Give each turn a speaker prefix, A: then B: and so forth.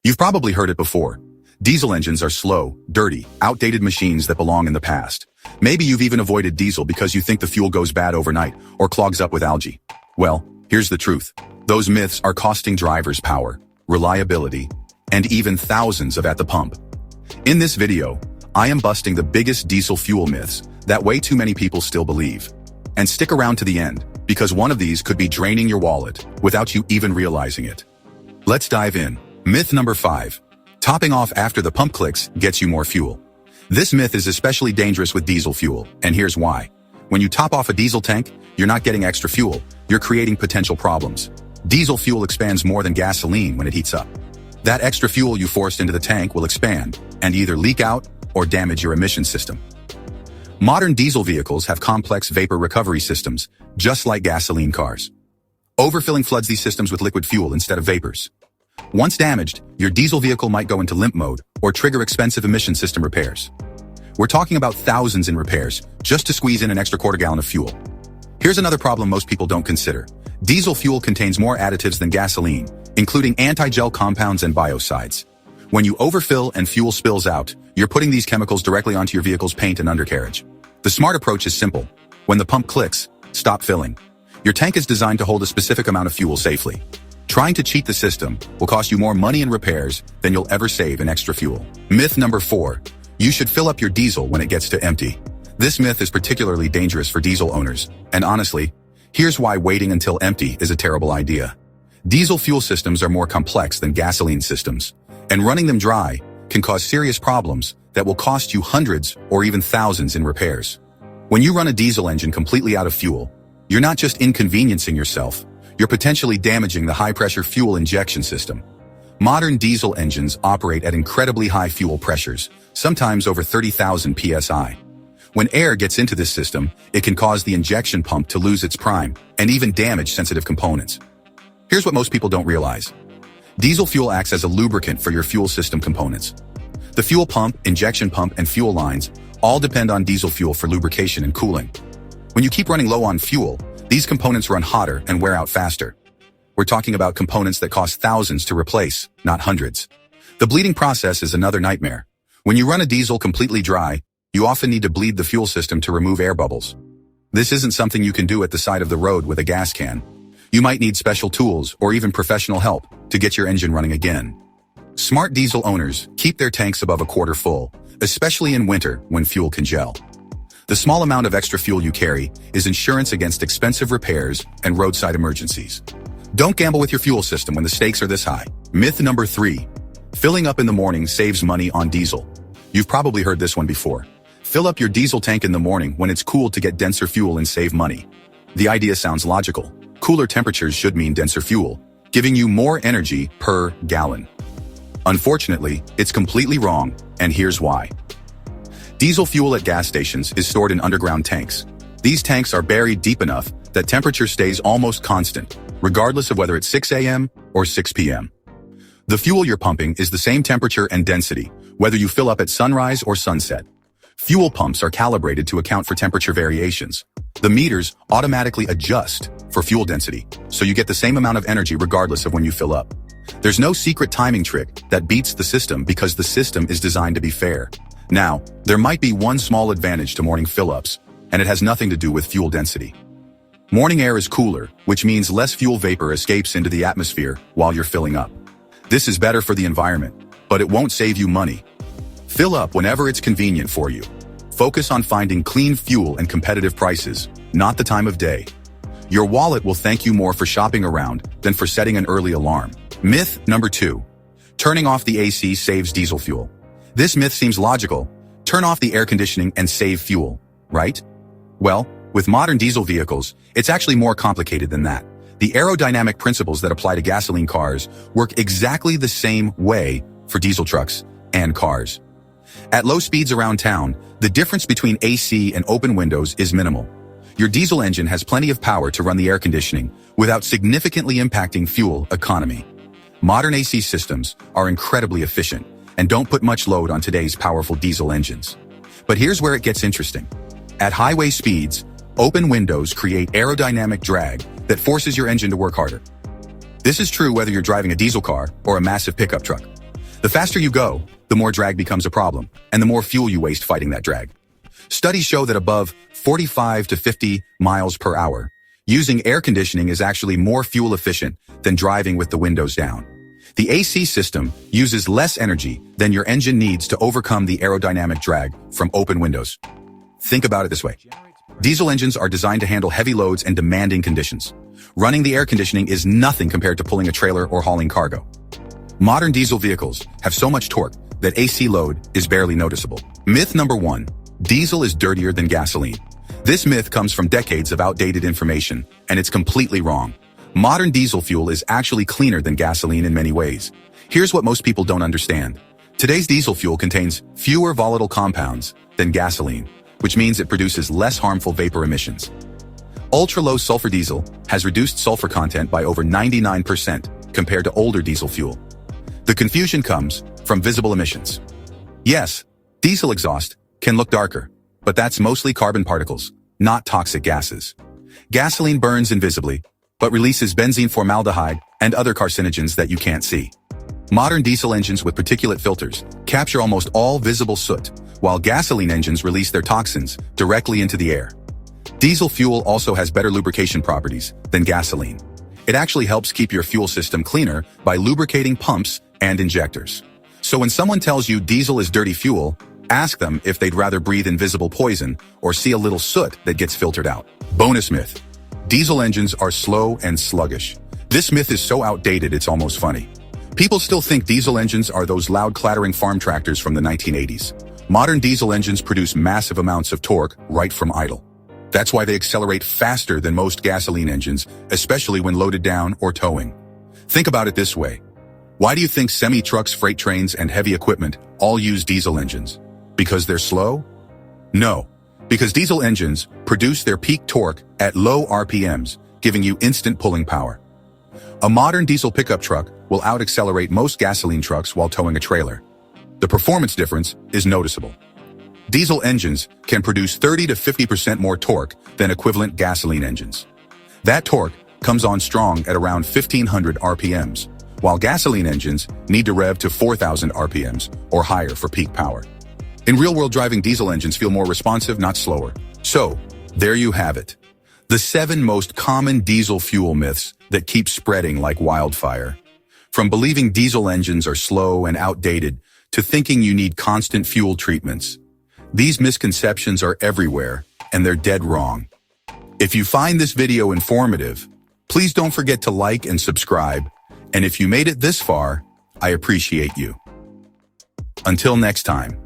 A: You've probably heard it before. Diesel engines are slow, dirty, outdated machines that belong in the past. Maybe you've even avoided diesel because you think the fuel goes bad overnight or clogs up with algae. Well, here's the truth. Those myths are costing drivers power, reliability, and even thousands at the pump. In this video, I am busting the biggest diesel fuel myths that way too many people still believe. And stick around to the end, because one of these could be draining your wallet without you even realizing it. Let's dive in. Myth number 5. Topping off after the pump clicks gets you more fuel. This myth is especially dangerous with diesel fuel, and here's why. When you top off a diesel tank, you're not getting extra fuel, you're creating potential problems. Diesel fuel expands more than gasoline when it heats up. That extra fuel you forced into the tank will expand and either leak out or damage your emission system. Modern diesel vehicles have complex vapor recovery systems, just like gasoline cars. Overfilling floods these systems with liquid fuel instead of vapors. Once damaged, your diesel vehicle might go into limp mode or trigger expensive emission system repairs. We're talking about thousands in repairs just to squeeze in an extra quarter gallon of fuel. Here's another problem most people don't consider. Diesel fuel contains more additives than gasoline, including anti-gel compounds and biocides. When you overfill and fuel spills out, you're putting these chemicals directly onto your vehicle's paint and undercarriage. The smart approach is simple. When the pump clicks, stop filling. Your tank is designed to hold a specific amount of fuel safely. Trying to cheat the system will cost you more money in repairs than you'll ever save in extra fuel. Myth number 4. You should fill up your diesel when it gets to empty. This myth is particularly dangerous for diesel owners, and honestly, here's why waiting until empty is a terrible idea. Diesel fuel systems are more complex than gasoline systems, and running them dry can cause serious problems that will cost you hundreds or even thousands in repairs. When you run a diesel engine completely out of fuel, you're not just inconveniencing yourself, you're potentially damaging the high-pressure fuel injection system. Modern diesel engines operate at incredibly high fuel pressures, sometimes over 30,000 psi. When air gets into this system, it can cause the injection pump to lose its prime and even damage sensitive components. Here's what most people don't realize. Diesel fuel acts as a lubricant for your fuel system components. The fuel pump, injection pump, and fuel lines all depend on diesel fuel for lubrication and cooling. When you keep running low on fuel, these components run hotter and wear out faster. We're talking about components that cost thousands to replace, not hundreds. The bleeding process is another nightmare. When you run a diesel completely dry, you often need to bleed the fuel system to remove air bubbles. This isn't something you can do at the side of the road with a gas can. You might need special tools or even professional help to get your engine running again. Smart diesel owners keep their tanks above a quarter full, especially in winter when fuel can gel. The small amount of extra fuel you carry is insurance against expensive repairs and roadside emergencies. Don't gamble with your fuel system when the stakes are this high. Myth number 3. Filling up in the morning saves money on diesel. You've probably heard this one before. Fill up your diesel tank in the morning when it's cool to get denser fuel and save money. The idea sounds logical. Cooler temperatures should mean denser fuel, giving you more energy per gallon. Unfortunately, it's completely wrong, and here's why. Diesel fuel at gas stations is stored in underground tanks. These tanks are buried deep enough that temperature stays almost constant, regardless of whether it's 6 a.m. or 6 p.m. The fuel you're pumping is the same temperature and density, whether you fill up at sunrise or sunset. Fuel pumps are calibrated to account for temperature variations. The meters automatically adjust for fuel density, so you get the same amount of energy regardless of when you fill up. There's no secret timing trick that beats the system because the system is designed to be fair. Now, there might be one small advantage to morning fill-ups, and it has nothing to do with fuel density. Morning air is cooler, which means less fuel vapor escapes into the atmosphere while you're filling up. This is better for the environment, but it won't save you money. Fill up whenever it's convenient for you. Focus on finding clean fuel and competitive prices, not the time of day. Your wallet will thank you more for shopping around than for setting an early alarm. Myth number 2. Turning off the AC saves diesel fuel. This myth seems logical. Turn off the air conditioning and save fuel, right? Well, with modern diesel vehicles, it's actually more complicated than that. The aerodynamic principles that apply to gasoline cars work exactly the same way for diesel trucks and cars. At low speeds around town, the difference between AC and open windows is minimal. Your diesel engine has plenty of power to run the air conditioning without significantly impacting fuel economy. Modern AC systems are incredibly efficient and don't put much load on today's powerful diesel engines. But here's where it gets interesting. At highway speeds, open windows create aerodynamic drag that forces your engine to work harder. This is true whether you're driving a diesel car or a massive pickup truck. The faster you go, the more drag becomes a problem, and the more fuel you waste fighting that drag. Studies show that above 45 to 50 miles per hour, using air conditioning is actually more fuel efficient than driving with the windows down. The AC system uses less energy than your engine needs to overcome the aerodynamic drag from open windows. Think about it this way. Diesel engines are designed to handle heavy loads and demanding conditions. Running the air conditioning is nothing compared to pulling a trailer or hauling cargo. Modern diesel vehicles have so much torque that AC load is barely noticeable. Myth number 1. Diesel is dirtier than gasoline. This myth comes from decades of outdated information, and it's completely wrong. Modern diesel fuel is actually cleaner than gasoline in many ways. Here's what most people don't understand. Today's diesel fuel contains fewer volatile compounds than gasoline, which means it produces less harmful vapor emissions. Ultra-low sulfur diesel has reduced sulfur content by over 99% compared to older diesel fuel. The confusion comes from visible emissions. Yes, diesel exhaust can look darker, but that's mostly carbon particles, not toxic gases. Gasoline burns invisibly, but releases benzene formaldehyde and other carcinogens that you can't see. Modern diesel engines with particulate filters capture almost all visible soot, while gasoline engines release their toxins directly into the air. Diesel fuel also has better lubrication properties than gasoline. It actually helps keep your fuel system cleaner by lubricating pumps and injectors. So when someone tells you diesel is dirty fuel, ask them if they'd rather breathe invisible poison or see a little soot that gets filtered out. Bonus myth. Diesel engines are slow and sluggish. This myth is so outdated it's almost funny. People still think diesel engines are those loud clattering farm tractors from the 1980s. Modern diesel engines produce massive amounts of torque right from idle. That's why they accelerate faster than most gasoline engines, especially when loaded down or towing. Think about it this way. Why do you think semi-trucks, freight trains, and heavy equipment all use diesel engines? Because they're slow? No, because diesel engines produce their peak torque at low RPMs, giving you instant pulling power. A modern diesel pickup truck will out-accelerate most gasoline trucks while towing a trailer. The performance difference is noticeable. Diesel engines can produce 30 to 50% more torque than equivalent gasoline engines. That torque comes on strong at around 1500 RPMs, while gasoline engines need to rev to 4000 RPMs or higher for peak power. In real-world driving, diesel engines feel more responsive, not slower. So, there you have it. The 7 most common diesel fuel myths that keep spreading like wildfire. From believing diesel engines are slow and outdated to thinking you need constant fuel treatments. These misconceptions are everywhere, and they're dead wrong. If you find this video informative, please don't forget to like and subscribe. And if you made it this far, I appreciate you. Until next time.